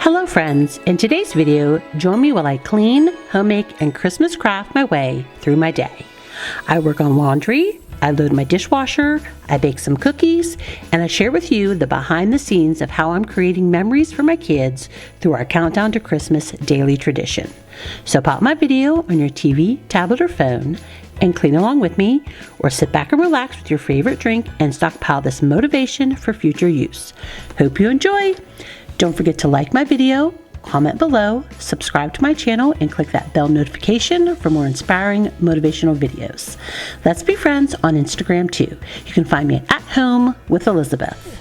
Hello friends, in today's video, join me while I clean, homemake, and Christmas craft my way through my day. I work on laundry, I load my dishwasher, I bake some cookies, and I share with you the behind the scenes of how I'm creating memories for my kids through our Countdown to Christmas daily tradition. So pop my video on your TV, tablet, or phone and clean along with me, or sit back and relax with your favorite drink and stockpile this motivation for future use. Hope you enjoy! Don't forget to like my video, comment below, subscribe to my channel, and click that bell notification for more inspiring motivational videos. Let's be friends on Instagram too. You can find me at Home with Elizabeth.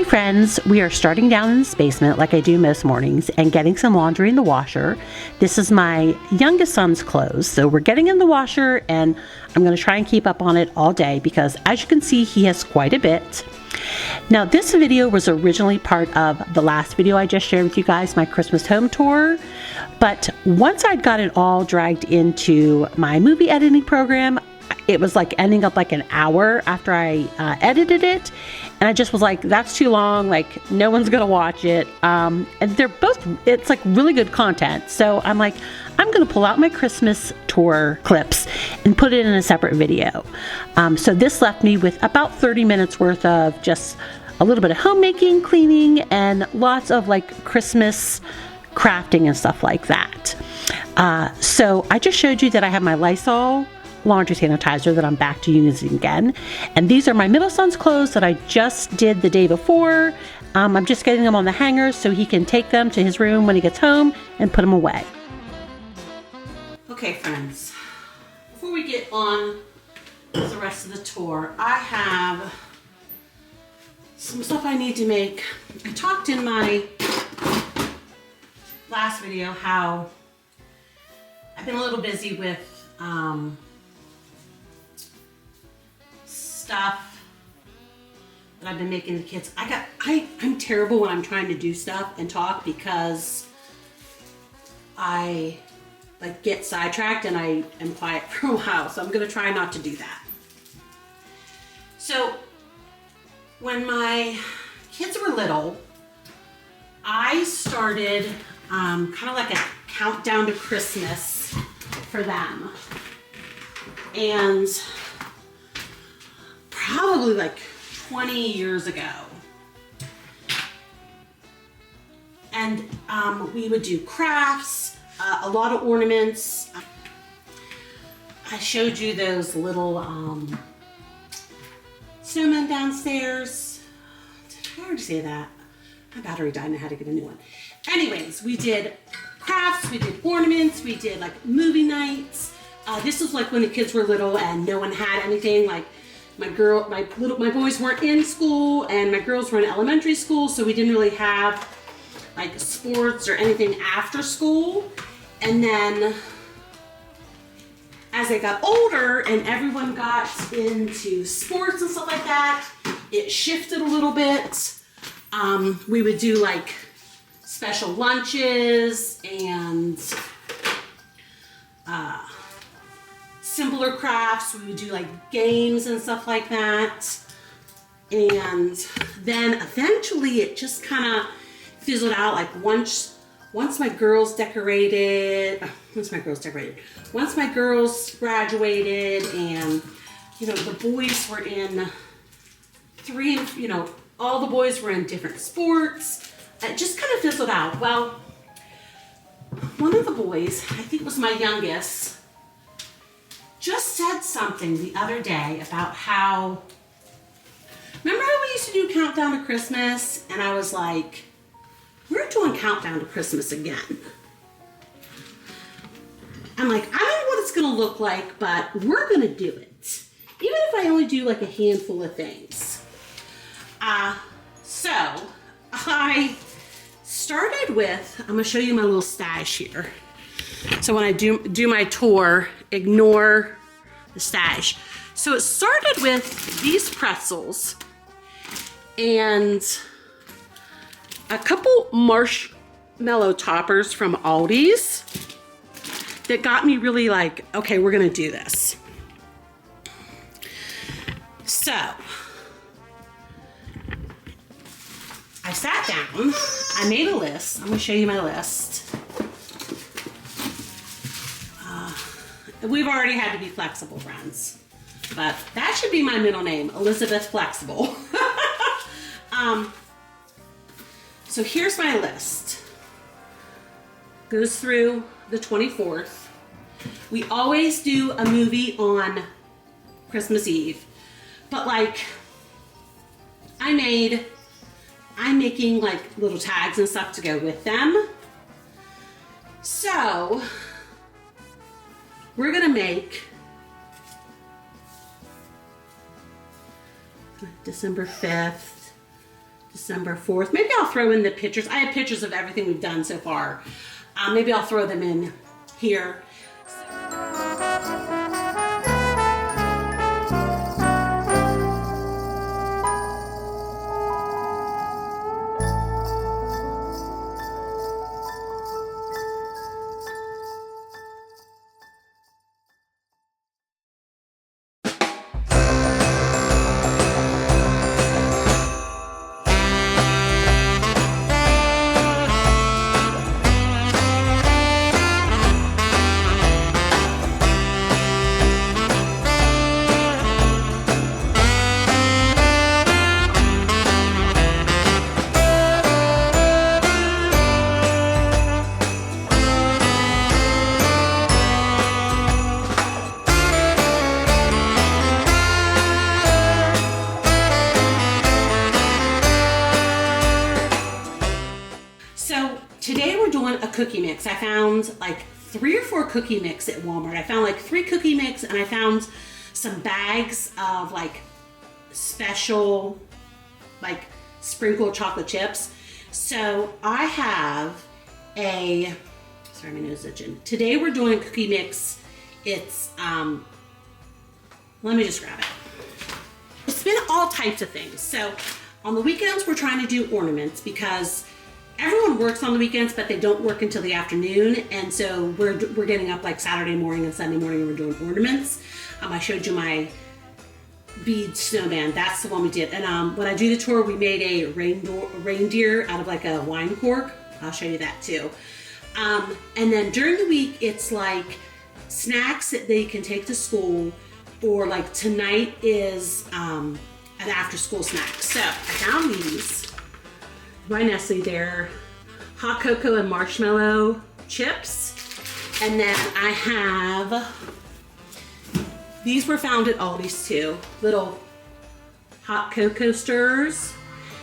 Friends, we are starting down in this basement like I do most mornings and getting some laundry in the washer. This is my youngest son's clothes, so we're getting in the washer and I'm going to try and keep up on it all day because as you can see, he has quite a bit. Now this video was originally part of the last video I just shared with you guys, my Christmas home tour, but once I'd got it all dragged into my movie editing program, it was like ending up like an hour after I edited it, and I just was like, that's too long, like no one's gonna watch it, and they're both, it's like really good content, so I'm like, I'm gonna pull out my Christmas tour clips and put it in a separate video. So this left me with about 30 minutes worth of just a little bit of homemaking, cleaning, and lots of like Christmas crafting and stuff like that. So I just showed you that I have my Lysol laundry sanitizer that I'm back to using again, and these are my middle son's clothes that I just did the day before. I'm just getting them on the hangers so he can take them to his room when he gets home and put them away. Okay friends, before we get on with the rest of the tour, I have some stuff I need to make. I talked in my last video how I've been a little busy with stuff that I've been making the kids. I'm terrible when I'm trying to do stuff and talk because I like get sidetracked and I am quiet for a while, so I'm gonna try not to do that. So when my kids were little, I started kind of like a countdown to Christmas for them, and probably like 20 years ago. And we would do crafts, a lot of ornaments. I showed you those little snowmen downstairs. Did I already say that? My battery died and I had to get a new one. Anyways, we did crafts, we did ornaments, we did like movie nights. This was like when the kids were little and no one had anything. Like my boys weren't in school and my girls were in elementary school, so we didn't really have like sports or anything after school. And then as they got older and everyone got into sports and stuff like that, it shifted a little bit. We would do like special lunches and simpler crafts. We would do like games and stuff like that. And then eventually it just kind of fizzled out. Like once my girls graduated and, you know, the boys were in all the boys were in different sports. It just kind of fizzled out. Well, one of the boys, I think it was my youngest, just said something the other day about how, remember how we used to do Countdown to Christmas? And I was like, we're doing Countdown to Christmas again. I'm like, I don't know what it's gonna look like, but we're gonna do it. Even if I only do like a handful of things. So I started with, I'm gonna show you my little stash here. So when I do my tour, ignore the stash. So it started with these pretzels, and a couple marshmallow toppers from Aldi's that got me really like, okay, we're gonna do this. So, I sat down, I made a list. I'm gonna show you my list. We've already had to be flexible, friends. But that should be my middle name, Elizabeth Flexible. So here's my list. Goes through the 24th. We always do a movie on Christmas Eve. But like, I'm making like little tags and stuff to go with them. So, we're gonna make December 5th, December 4th. Maybe I'll throw in the pictures. I have pictures of everything we've done so far. Maybe I'll throw them in here. Today we're doing a cookie mix. I found like 3 or 4 cookie mix at Walmart. I found like 3 cookie mix, and I found some bags of like special like sprinkled chocolate chips. So I have a, sorry, my nose is itching. Today we're doing a cookie mix. It's, let me just grab it. It's been all types of things. So on the weekends, we're trying to do ornaments because everyone works on the weekends, but they don't work until the afternoon. And so we're getting up like Saturday morning and Sunday morning and we're doing ornaments. I showed you my bead snowman. That's the one we did. And when I do the tour, we made a reindeer out of like a wine cork. I'll show you that too. And then during the week, it's like snacks that they can take to school, or like tonight is an after school snack. So I found these by Nestle. They're hot cocoa and marshmallow chips. And then I have, these were found at Aldi's too, little hot cocoa stirrers.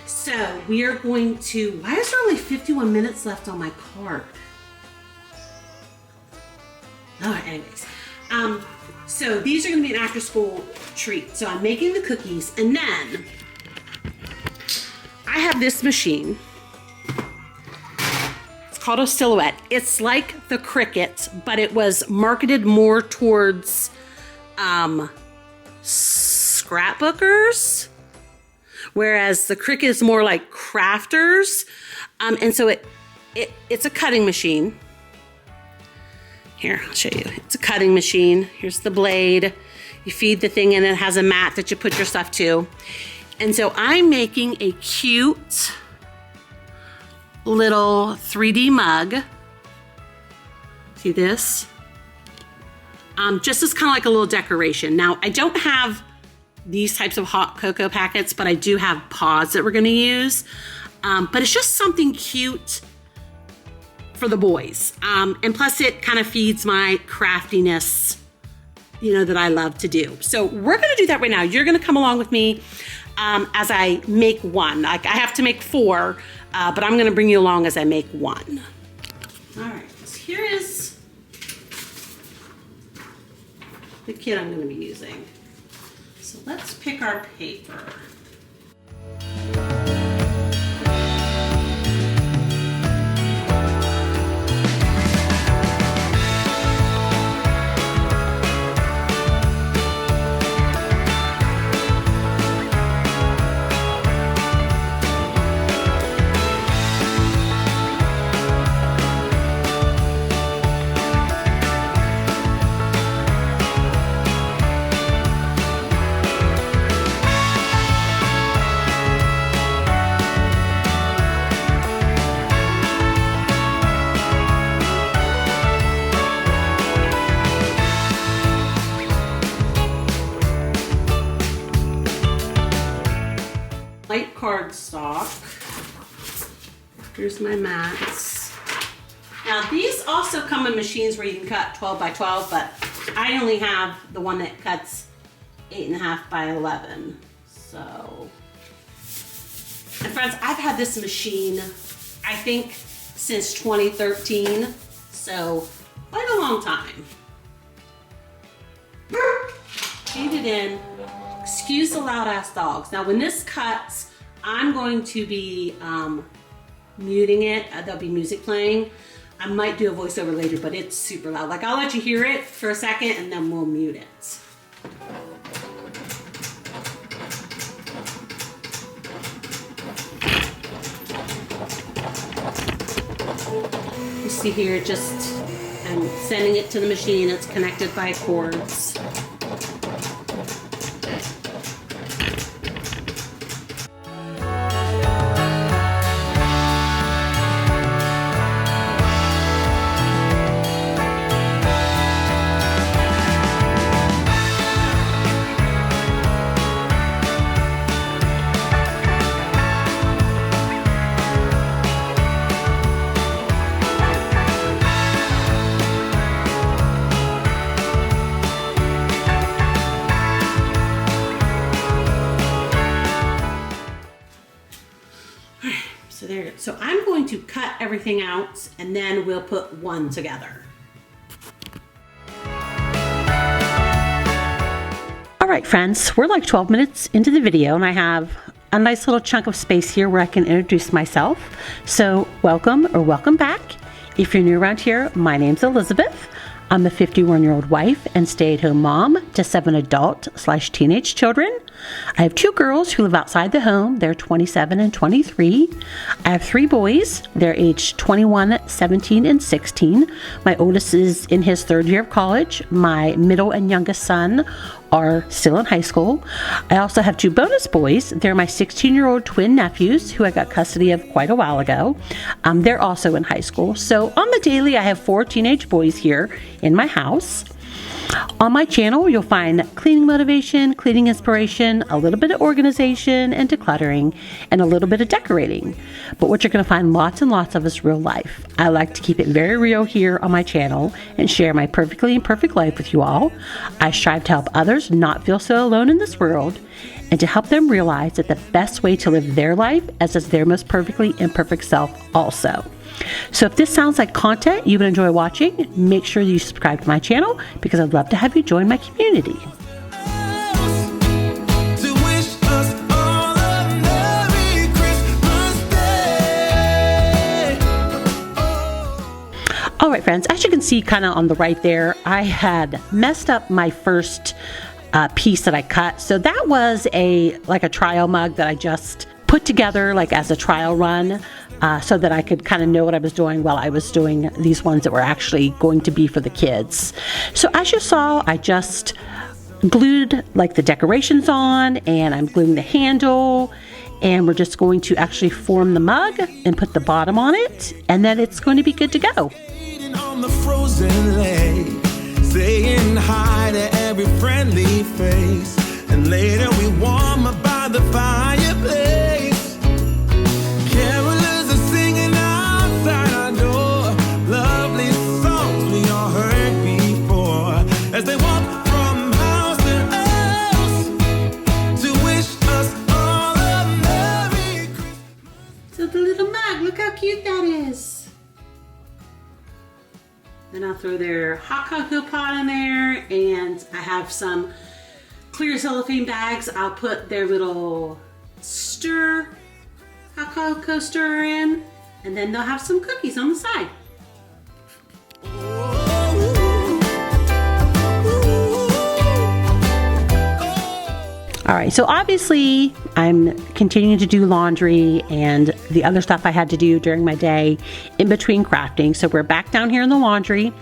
So we are going to, why is there only 51 minutes left on my card? Oh, anyways. So these are gonna be an after school treat. So I'm making the cookies, and then I have this machine. It's called a Silhouette. It's like the Cricut, but it was marketed more towards scrapbookers, whereas the Cricut is more like crafters. And so it's a cutting machine. Here, I'll show you. It's a cutting machine. Here's the blade. You feed the thing in, and it has a mat that you put your stuff to. And so I'm making a cute little 3D mug. See this? Just as kind of like a little decoration. Now, I don't have these types of hot cocoa packets, but I do have pods that we're gonna use. But it's just something cute for the boys. And plus it kind of feeds my craftiness, you know, that I love to do. So we're gonna do that right now. You're gonna come along with me as I make one. Like I have to make 4, but I'm gonna bring you along as I make one. All right, so here is the kit I'm gonna be using. So let's pick our paper. white cardstock. Here's my mats. Now these also come in machines where you can cut 12 by 12, but I only have the one that cuts 8.5 by 11. So, and friends, I've had this machine, I think, since 2013, so quite a long time. Feed it in. Excuse the loud ass dogs. Now when this cuts, I'm going to be muting it. There'll be music playing. I might do a voiceover later, but it's super loud. Like, I'll let you hear it for a second and then we'll mute it. You see here, just I'm sending it to the machine. It's connected by cords. So I'm going to cut everything out and then we'll put one together. All right, friends, we're like 12 minutes into the video and I have a nice little chunk of space here where I can introduce myself. So welcome or welcome back. If you're new around here, my name's Elizabeth. I'm a 51-year-old wife and stay-at-home mom to 7 adult/teenage children. I have 2 girls who live outside the home. They're 27 and 23. I have 3 boys. They're aged 21, 17, and 16. My oldest is in his 3rd year of college. My middle and youngest son are still in high school. I also have 2 bonus boys. They're my 16-year-old twin nephews who I got custody of quite a while ago. They're also in high school. So on the daily, I have 4 teenage boys here in my house. On my channel, you'll find cleaning motivation, cleaning inspiration, a little bit of organization and decluttering, and a little bit of decorating. But what you're going to find lots and lots of is real life. I like to keep it very real here on my channel and share my perfectly imperfect life with you all. I strive to help others not feel so alone in this world and to help them realize that the best way to live their life is their most perfectly imperfect self also. So if this sounds like content you would enjoy watching, make sure you subscribe to my channel because I'd love to have you join my community. All right, friends, as you can see kind of on the right there, I had messed up my first piece that I cut. So that was like a trial mug that I just put together like as a trial run. So that I could kind of know what I was doing while I was doing these ones that were actually going to be for the kids. So as you saw, I just glued like the decorations on and I'm gluing the handle and we're just going to actually form the mug and put the bottom on it and then it's going to be good to go. On the frozen lake, saying hi to every friendly face, and later we warm up by the fireplace. As they walk from house to house to wish us all a Merry Christmas. So the little mug, look how cute that is. Then I'll throw their hot cocoa pot in there and I have some clear cellophane bags. I'll put their little hot cocoa stirrer in and then they'll have some cookies on the side. All right, so obviously I'm continuing to do laundry and the other stuff I had to do during my day in between crafting. So we're back down here in the laundry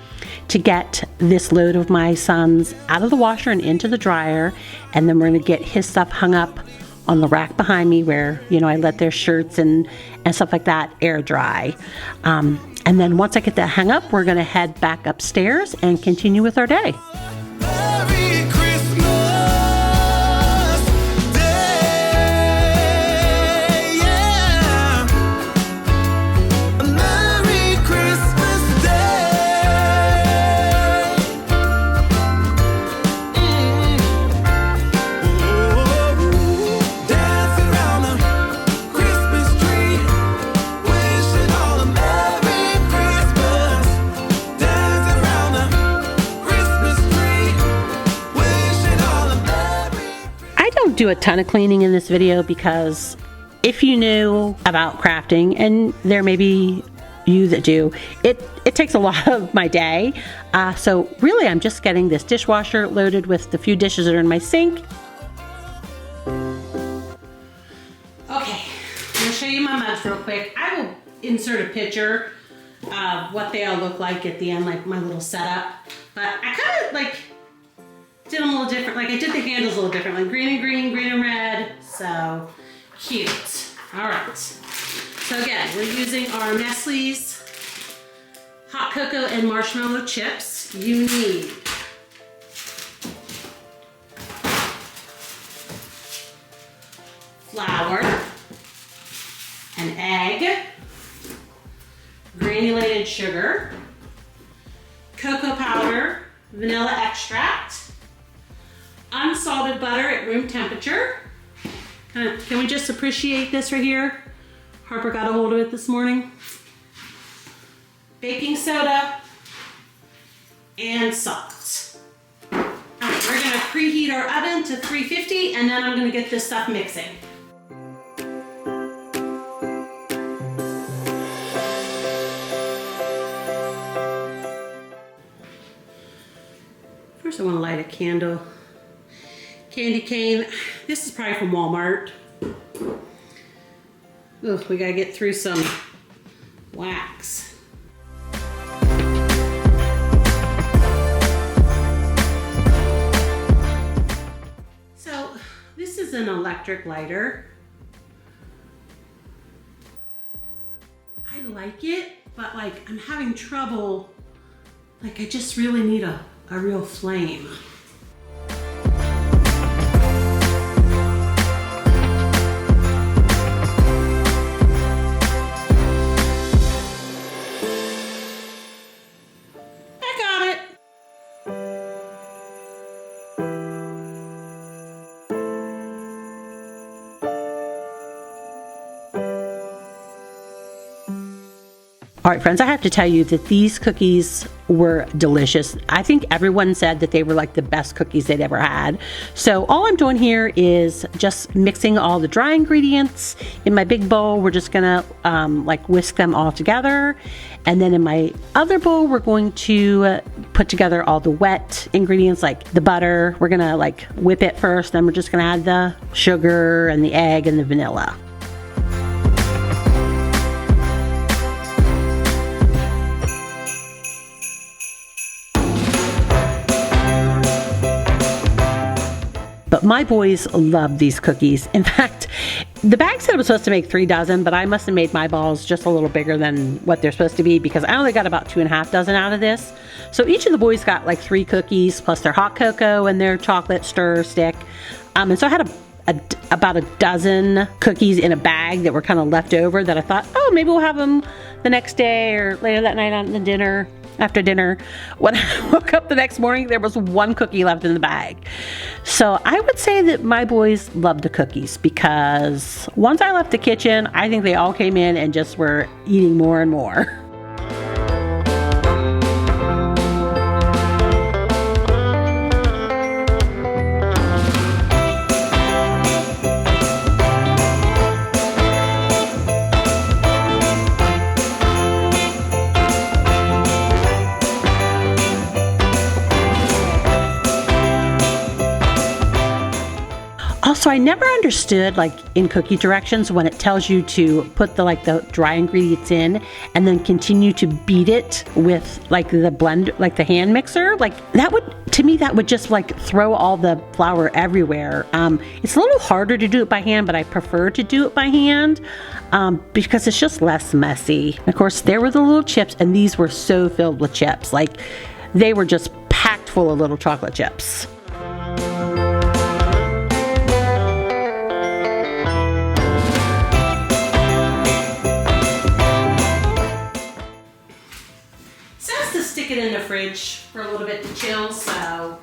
to get this load of my son's out of the washer and into the dryer. And then we're gonna get his stuff hung up on the rack behind me where, you know, I let their shirts and stuff like that air dry. And then once I get that hung up, we're gonna head back upstairs and continue with our day. Merry Christmas Day. don't do a ton of cleaning in this video because if you knew about crafting, and there may be you that do, it takes a lot of my day. So really I'm just getting this dishwasher loaded with the few dishes that are in my sink. Okay, I'm gonna show you my mugs real quick. I will insert a picture of what they all look like at the end, like my little setup. But I kind of like did them a little different. Like I did the handles a little different, like green and green, green and red. So cute. All right. So again, we're using our Nestle's hot cocoa and marshmallow chips. You need flour, an egg, granulated sugar, cocoa powder, vanilla extract, unsalted butter at room temperature. Can we just appreciate this right here? Harper got a hold of it this morning. Baking soda and salt. All right, we're gonna preheat our oven to 350 and then I'm gonna get this stuff mixing. First I wanna light a candle. Candy cane. This is probably from Walmart. Ugh, we gotta get through some wax. So this is an electric lighter. I like it, but like I'm having trouble. Like I just really need a real flame. All right, friends, I have to tell you that these cookies were delicious. I think everyone said that they were like the best cookies they'd ever had. So all I'm doing here is just mixing all the dry ingredients in my big bowl. We're just gonna like whisk them all together. And then in my other bowl, we're going to put together all the wet ingredients like the butter. We're gonna like whip it first, then we're just gonna add the sugar and the egg and the vanilla. But my boys love these cookies. In fact, the bag said it was supposed to make 3 dozen, but I must have made my balls just a little bigger than what they're supposed to be because I only got about 2.5 dozen out of this. So each of the boys got like 3 cookies plus their hot cocoa and their chocolate stir stick. And so I had about a dozen cookies in a bag that were kind of left over that I thought, oh, maybe we'll have them the next day or later that night on the dinner. After dinner, when I woke up the next morning, there was 1 cookie left in the bag. So I would say that my boys loved the cookies because once I left the kitchen, I think they all came in and just were eating more and more. Also, I never understood, like in cookie directions, when it tells you to put the dry ingredients in and then continue to beat it with like the blend, like the hand mixer. Like that would, to me, that would just like throw all the flour everywhere. It's a little harder to do it by hand, but I prefer to do it by hand because it's just less messy. And of course, there were the little chips, and these were so filled with chips. Like they were just packed full of little chocolate chips. Stick it in the fridge for a little bit to chill, so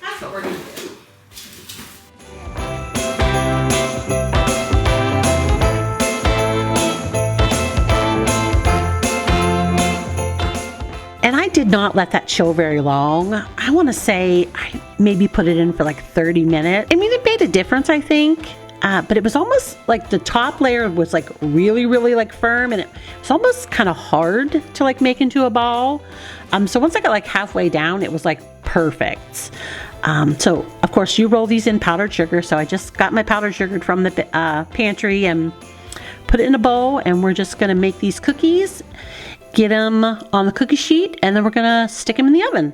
that's what we're going to do. And I did not let that chill very long. I want to say I maybe put it in for like 30 minutes. I mean, it made a difference, I think. But it was almost like the top layer was like really, really like firm, and it was almost kind of hard to like make into a ball. So once I got like halfway down, it was like perfect. So of course you roll these in powdered sugar. So I just got my powdered sugar from the pantry and put it in a bowl, and we're just gonna make these cookies, get them on the cookie sheet, and then we're gonna stick them in the oven.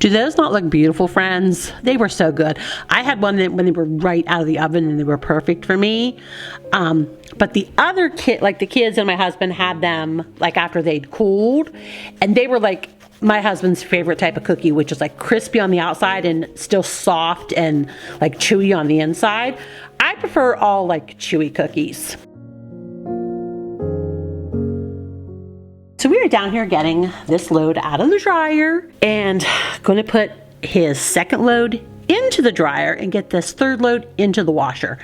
Do those not look beautiful, friends? They were so good. I had one that when they were right out of the oven and they were perfect for me. But the other the kids and my husband had them like after they'd cooled, and they were like my husband's favorite type of cookie, which is like crispy on the outside and still soft and like chewy on the inside. I prefer all like chewy cookies. So we are down here getting this load out of the dryer and going to put his second load into the dryer and get this third load into the washer.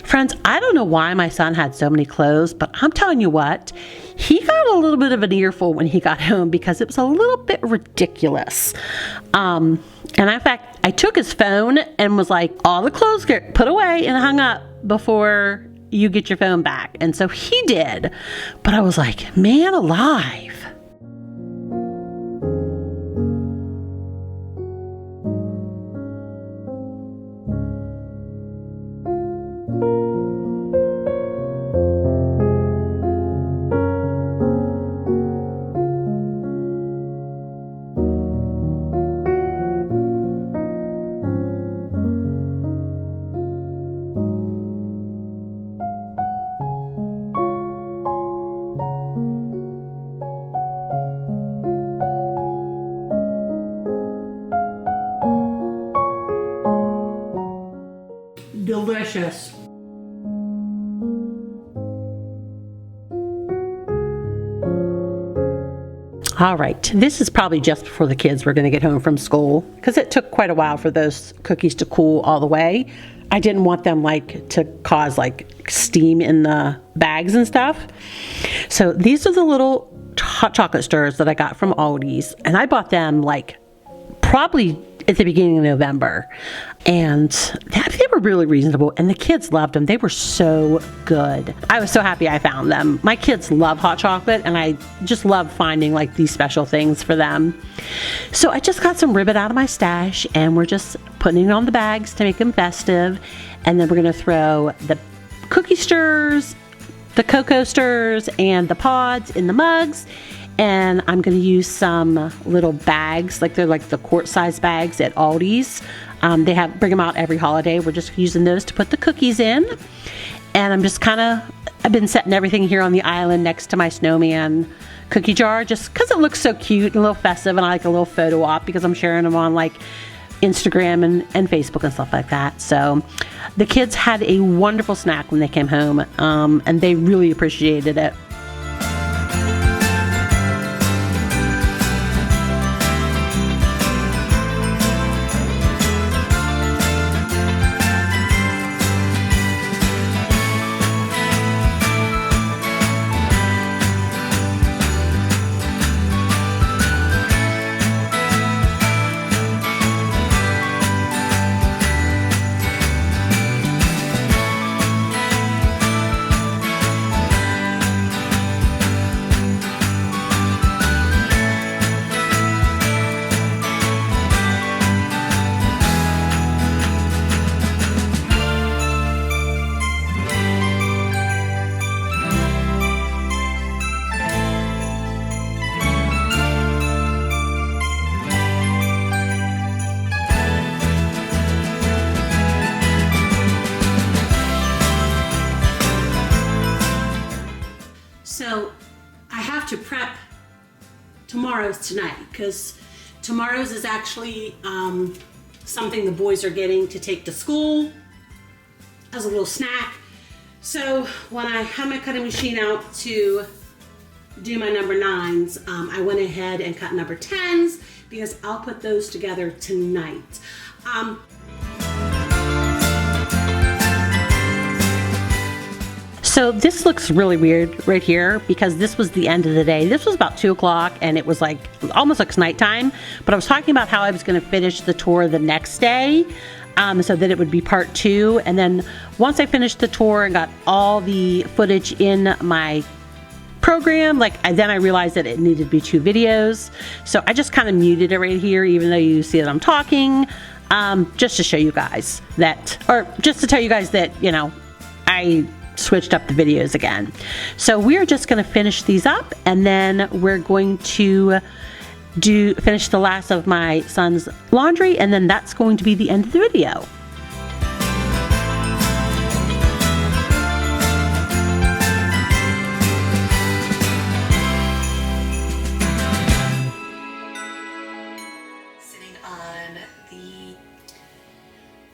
Friends, I don't know why my son had so many clothes, but I'm telling you what, he got a little bit of an earful when he got home because it was a little bit ridiculous. And in fact, I took his phone and was like, all the clothes get put away and hung up before you get your phone back. And so he did. But I was like, man alive. Delicious. All right, this is probably just before the kids were going to get home from school because it took quite a while for those cookies to cool all the way. I didn't want them like to cause like steam in the bags and stuff. So these are the little hot chocolate stirrers that I got from Aldi's, and I bought them like probably at the beginning of November, and they were really reasonable, and the kids loved them. They were so good. I was so happy I found them. My kids love hot chocolate, and I just love finding like these special things for them. So I just got some ribbon out of my stash, and we're just putting it on the bags to make them festive, and then we're going to throw the cookie stirrers, the cocoa stirrers, and the pods in the mugs. And I'm going to use some little bags, like they're like the quart-size bags at Aldi's. They bring them out every holiday. We're just using those to put the cookies in. And I've been setting everything here on the island next to my snowman cookie jar, just because it looks so cute and a little festive, and I like a little photo op because I'm sharing them on like Instagram and Facebook and stuff like that. So the kids had a wonderful snack when they came home, and they really appreciated it. I have to prep tomorrow's tonight, because tomorrow's is actually something the boys are getting to take to school as a little snack. So when I have my cutting machine out to do my number 9s, I went ahead and cut number 10s because I'll put those together tonight. So this looks really weird right here because this was the end of the day. This was about 2 o'clock and it was like almost like nighttime, but I was talking about how I was going to finish the tour the next day, so that it would be part 2. And then once I finished the tour and got all the footage in my program, then I realized that it needed to be 2 videos. So I just kind of muted it right here, even though you see that I'm talking, just to show you guys that, or just to tell you guys that, you know, I switched up the videos again. So we're just going to finish these up, and then we're going to finish the last of my son's laundry, and then that's going to be the end of the video.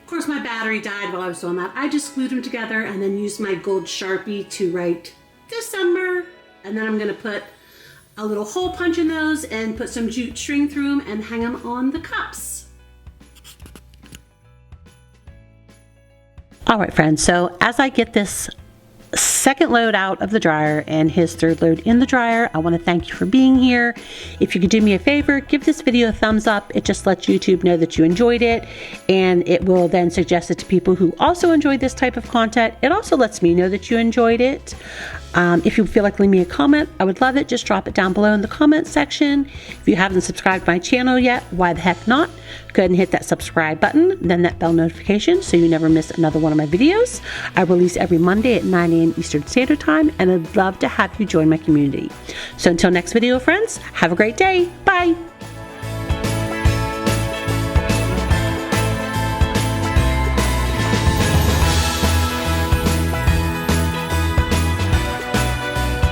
Of course, my battery died while I was doing that. I just glued them together and then used my gold Sharpie to write December. And then I'm gonna put a little hole punch in those and put some jute string through them and hang them on the cups. All right, friends, so as I get this second load out of the dryer and his third load in the dryer, I want to thank you for being here. If you could do me a favor, give this video a thumbs up. It just lets YouTube know that you enjoyed it, and it will then suggest it to people who also enjoyed this type of content. It also lets me know that you enjoyed it. If you feel like leaving me a comment, I would love it. Just drop it down below in the comment section. If you haven't subscribed to my channel yet, why the heck not? Go ahead and hit that subscribe button, then that bell notification so you never miss another one of my videos. I release every Monday at 9 a.m. Eastern Standard Time, and I'd love to have you join my community. So until next video, friends, have a great day. Bye.